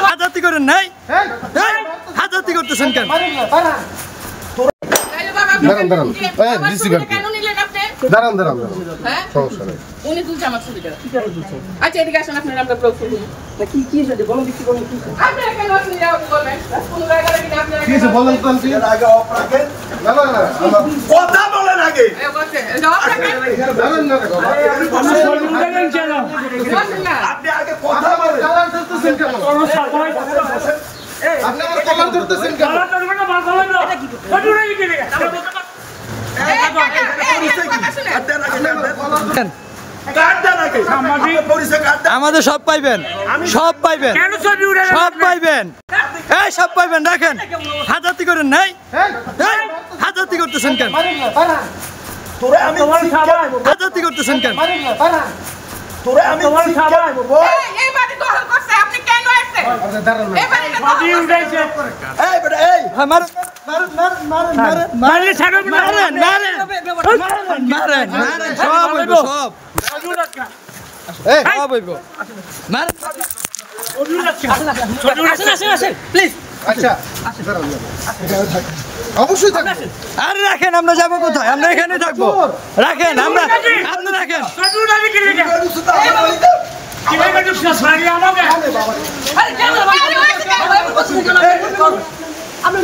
হাজাতি করেন নাই হাজাতি করতেছেন কেন দাঁড়ান সমস্যা নেই উনি দুলছে আমার ছবি দেন আচ্ছা এদিকে আসেন আপনারা আমরা প্রুফ করব কি কি আছে বলুন কি বলুন কি আপনারা কেন আপনি যাও বলবেন কোন জায়গায় কি আপনারা কি আছে বলেন তো আপনি আগে অফ রাখেন না কথা বলেন আগে এই বলতে জবাব রাখেন জানেন না বাবা আপনি আগে কথা বলেন কালার ধরতেছেন কেন আপনি আমার কলার ধরতেছেন কেন কলার ধরবেন না বাল বলেন না এটা কি কত রাই কি রে আমরা বলতে আমাদের সব পাইবেন সব পাইবেন সব পাইবেন এই সব পাইবেন রাখেন হাজাতি করেন নাই হাজাতি করতেছেন কেন হাজাতি করতেছেন কেন অবশ্যই থাকবে আরে রাখেন আমরা যাবো কোথায় আমরা এখানে থাকবো রাখেন আমরা আপনি রাখেন আমি